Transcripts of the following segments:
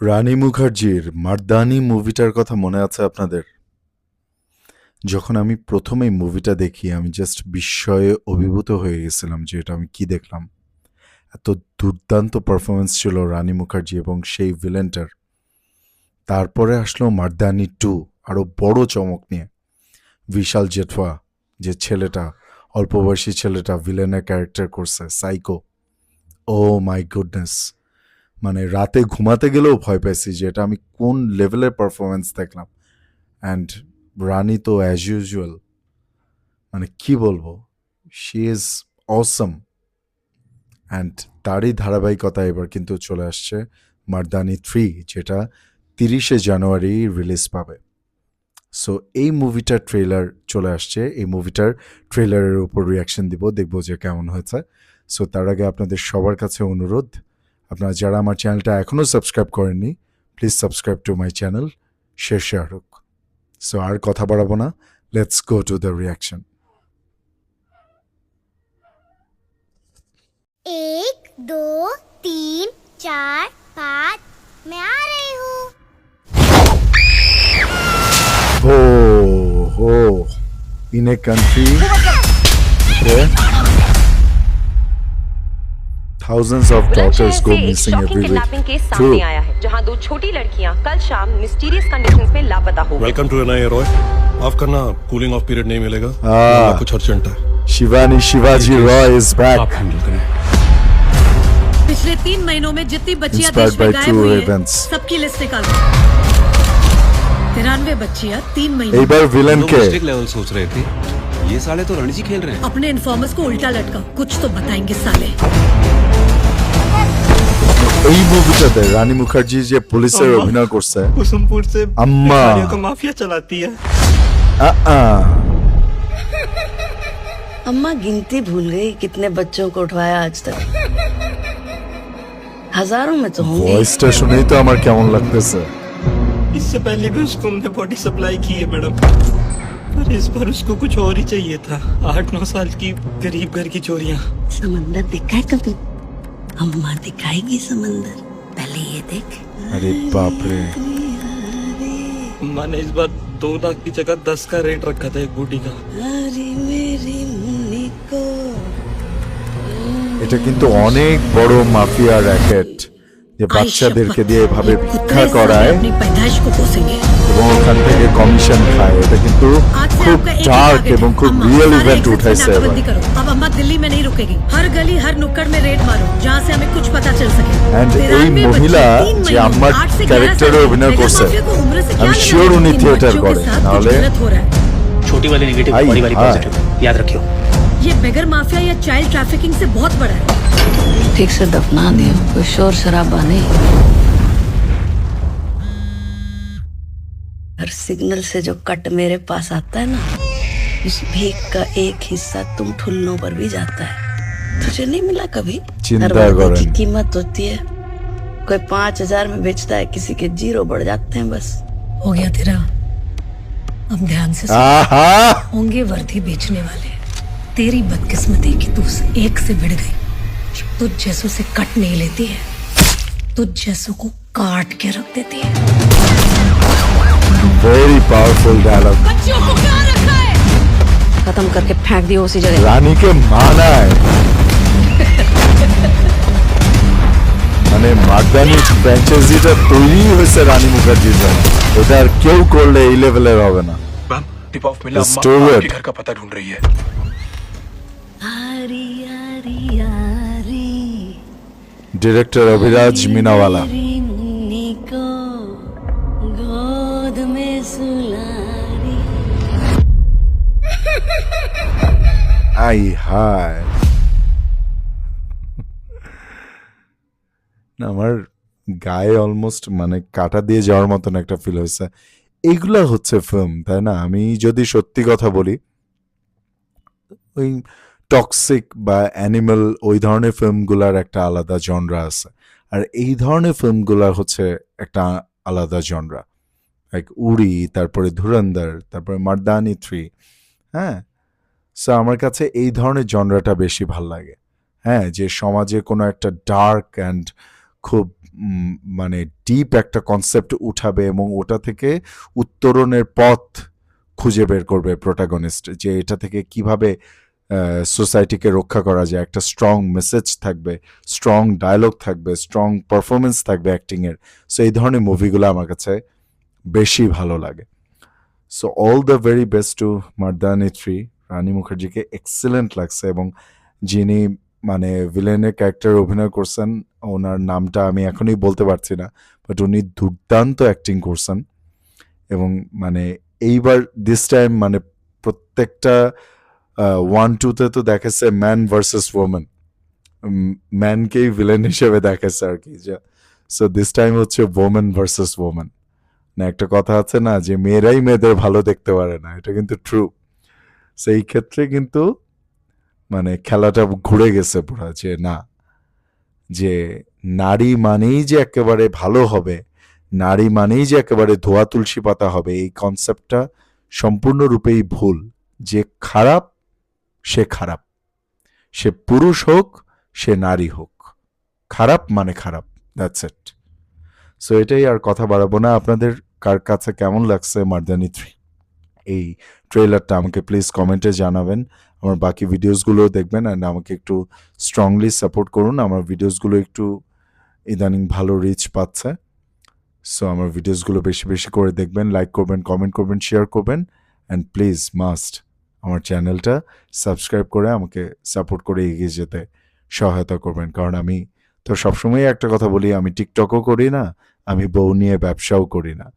রানী মুখার্জির মার্দানি মুভিটার কথা মনে আছে আপনাদের? যখন আমি প্রথম এই মুভিটা দেখি আমি জাস্ট বিস্ময়ে অভিভূত হয়ে গেছিলাম যে এটা আমি কি দেখলাম। এত দুর্দান্ত পারফরমেন্স ছিল রানী মুখার্জি এবং সেই ভিলেনটার। তারপরে আসলো মার্দানি 2, আরও বড় চমক নিয়ে। বিশাল জেঠওয়া, যে ছেলেটা, অল্প বয়সী ছেলেটা ভিলেনের ক্যারেক্টার করছে, সাইকো। ও মাই গুডনেস, মানে রাতে ঘুমাতে গেলেও ভয় পাইছি যে এটা আমি কোন লেভেলের পারফরমেন্স দেখলাম। অ্যান্ড রানী তো অ্যাজ ইউজুয়াল, মানে কি বলবো, শি ইজ অসম। অ্যান্ড তারই ধারাবাহিকতা এবার কিন্তু চলে আসছে মার্দানি 3, যেটা 30শে জানুয়ারি রিলিজ পাবে। সো এই মুভিটার ট্রেলার চলে আসছে, এই মুভিটার ট্রেলারের উপর রিয়াকশন দিব, দেখবো যে কেমন হয়েছে। সো তার আগে আপনাদের সবার কাছে অনুরোধ, আপনারা যারা আমার চ্যানেলটা এখনও সাবস্ক্রাইব করেননি, please subscribe to my channel Sher Shahrukh. So আর কথা বাড়াবো না, let's go to the reaction. 1 2 3 4 5 मैं आ रही हूँ। Oh, in a country where thousands of daughters go missing every week. Kidnapping case True. सामने आया है जहां दो छोटी लड़कियां कल शाम मिस्टीरियस कंडीशंस में लापता हो गई। Welcome to NIA Roy. Off करना, कूलिंग ऑफ पीरियड नहीं मिलेगा। कुछ अर्जेंट है। Shivani Shivaji Roy is back. आप हैंडल करें। पिछले 3 महीनों में जितनी बच्चियां Inspired देश में by गायब true हुई हैं, events. सबकी लिस्ट निकालो। 93 बच्चियां 3 महीने এইবার ভিলেন কে? डिस्ट्रिक्ट लेवल सोच रहे थे, ये साले तो रणजी खेल रहे हैं। अपने इन्फॉर्मर्स को उल्टा लटका, कुछ तो बताएंगे साले। এই মুভিটাতে রানী মুখার্জি যে পুলিশের অভিনয় করছে, कुसुमपुर से अम्मा। भिखारियों का माफिया चलाती है। अम्मा गिनती भूल गई कितने बच्चों को उठवाया आज तक। हजारों में तो होंगे। ভয়েসটা শুনেই তো আমার কেমন লাগতেছে। इससे पहले भी उसको हमने बॉडी सप्लाई की है मैडम, पर इस बार उसको कुछ और ही चाहिए था। 8-9 साल की गरीब घर की चोरियां। समंदर देखा है कभी? अम्मा दिखाएगी समंदर, पहले ये देख। আরে বাপ রে, अम्मा ने इस बार 2 लाख की जगह 10 का रेट रखा था एक बूटी का। अरे मेरी मुन्नी को এটা কিন্তু অনেক বড় মাফিয়া র্যাকেট, যে বাচ্চাদেরকে দিয়ে এভাবে ভিক্ষা করায় अपनी पैदाइश को पोसेंगे। এবং ওখান থেকে কমিশন খায়। এটা কিন্তু आज से খুব आपका एक ही ডার্ক टारगेट এবং है। খুব अम्मा, রিয়েল सारे ইভেন্ট exits में উঠাইছে এবার। नाकाबंदी करो। अब अम्मा दिल्ली में नहीं रुकेगी, हर गली हर नुक्कड़ में रेड मारो जहाँ से हमें कुछ पता चल सके। And এই 93 মহিলা बच्चे, 3 যে महीने, আম্মার 8 से 11 ক্যারেক্টারে साल অভিনয় मेगा করছে, माफिया को उम्र से क्या আমি लेना sure है? উনি इन theater बच्चों के করে, साथ कुछ নাহলে- गलत हो रहा है। छोटी वाली नेगेटिव, हाय, बड़ी वाली हाय। पॉजिटिव, याद रखियो। ये बेगर माफिया या चाइल्ड ट्रैफिकिंग से बहुत बड़ा है। ठीक से दफना दियो, कोई शोर शराबा नहीं। हर सिग्नल से जो कट मेरे पास आता है ना, उस भीख का एक हिस्सा तुम ठुल्लों पर भी जाता है। तुझे नहीं मिला कभी? चिंता हर बार करें। की कीमत होती है। कोई 5000 में बेचता है, किसी के 0 बढ़ जाते हैं बस। हो गया तेरा, अब ध्यान से सुन। আহা, होंगे वर्दी बेचने वाले। तेरी बदकिस्मती कि तू उस एक से भिड़ गई जो तुझ जैसों से कट नहीं लेती है, तुझ जैसों को काट के रख देती है। very powerful dialogue। बच्चियों को क्या रखा है? खत्म करके फेंक दियो उसी जगह। রানীকে মানায়, মানে মার্দানি ফ্র্যাঞ্চাইজিটা তৈরি হয়েছে রানী মুখার্জির জন্য। এটা আর কেউ করলে এই লেভেলের হবে না। मैम, टिप ऑफ मिला। Let's अम्मा do आपके it. घर का पता ढूंढ रही है। आरी आरी आरी ডিরেক্টর অভিরাজ মিনাওয়ালা। मेरी मुन्नी को गोद में सुलारी। আই হায়, না আমার গায়ে অলমোস্ট মানে কাটা দিয়ে যাওয়ার মতন একটা ফিল হয়েছে। এইগুলা হচ্ছে ফিল্ম, তাই না? আমি যদি সত্যি কথা বলি, ওই টক্সিক বা অ্যানিমাল ওই ধরনের ফিল্মগুলার একটা আলাদা জনরা আছে, আর এই ধরনের ফিল্মগুলার হচ্ছে একটা আলাদা জনরা। লাইক উড়ি, তারপরে ধুরন্ধর, তারপরে মার্দানি 3। হ্যাঁ, সো আমার কাছে এই ধরনের জনরাটা বেশি ভাল লাগে। হ্যাঁ, যে সমাজে কোনো একটা ডার্ক অ্যান্ড খুব মানে ডিপ একটা কনসেপ্ট উঠাবে এবং ওটা থেকে উত্তরণের পথ খুঁজে বের করবে প্রোটাগনিস্ট, যে এটা থেকে কিভাবে সোসাইটিকে রক্ষা করা যায়। একটা স্ট্রং মেসেজ থাকবে, স্ট্রং ডায়লগ থাকবে, স্ট্রং পারফরমেন্স থাকবে অ্যাক্টিংয়ের। সো এই ধরনের মুভিগুলো আমার কাছে বেশি ভালো লাগে। So all the very best to Mardaani 3। Rani মুখার্জিকে এক্সেলেন্ট লাগছে, এবং যিনি মানে ভিলেনের ক্যারেক্টার অভিনয় করছেন, ওনার নামটা আমি এখনই বলতে পারছি না, বাট উনি দুর্দান্ত অ্যাক্টিং করছেন। এবং মানে এইবার দিস টাইম মানে প্রত্যেকটা 1-2-তে তো দেখাচ্ছে ম্যান ভার্সেস ওমেন, ম্যানকেই ভিলেন হিসেবে দেখাচ্ছে আর কি। সো দিস টাইম হচ্ছে ওমেন ভার্সেস ওমেন। না একটা কথা আছে না যে মেয়েরাই মেয়েদের ভালো দেখতে পারে না, এটা কিন্তু ট্রু। সেই ক্ষেত্রে কিন্তু মানে খেলাটা ঘুরে গেছে পুরা, যে না, যে নারী মানেই যে একেবারে ভালো হবে, নারী মানেই যে একেবারে ধোয়া তুলসী পাতা হবে, এই কনসেপ্টটা সম্পূর্ণরূপেই ভুল। যে খারাপ সে খারাপ, সে পুরুষ হোক সে নারী হোক, খারাপ মানে খারাপ, দ্যাটস ইট। সো এটাই, আর কথা বাড়াবো না। আপনাদের কার কাছে কেমন লাগছে মার্দানি 3 এই ট্রেলারটা আমাকে প্লিজ কমেন্টে জানাবেন। আমার বাকি ভিডিওসগুলো দেখবেন অ্যান্ড আমাকে একটু স্ট্রংলি সাপোর্ট করুন। আমার ভিডিওসগুলো একটু ইদানিং ভালো রিচ পাচ্ছে। সো আমার ভিডিওসগুলো বেশি বেশি করে দেখবেন, লাইক করবেন, কমেন্ট করবেন, শেয়ার করবেন, অ্যান্ড প্লিজ মাস্ট আমার চ্যানেলটা সাবস্ক্রাইব করে আমাকে সাপোর্ট করে এগিয়ে যেতে সহায়তা করবেন। কারণ আমি তো সবসময় একটা কথা বলি, আমি টিকটকও করি না, আমি বউ নিয়ে ব্যবসাও করি না,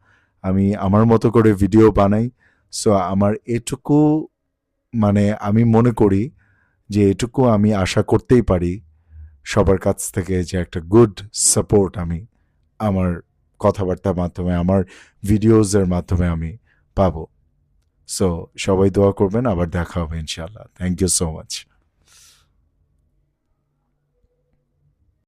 আমি আমার মতো করে ভিডিও বানাই। সো আমার এটুকু মানে আমি মনে করি যে এটুকু আমি আশা করতেই পারি সবার কাছ থেকে, যে একটা গুড সাপোর্ট আমি আমার কথাবার্তার মাধ্যমে, আমার ভিডিওসের মাধ্যমে আমি পাবো। সো সবাই দোয়া করবেন, আবার দেখা হবে ইনশাআল্লাহ। Thank you so much.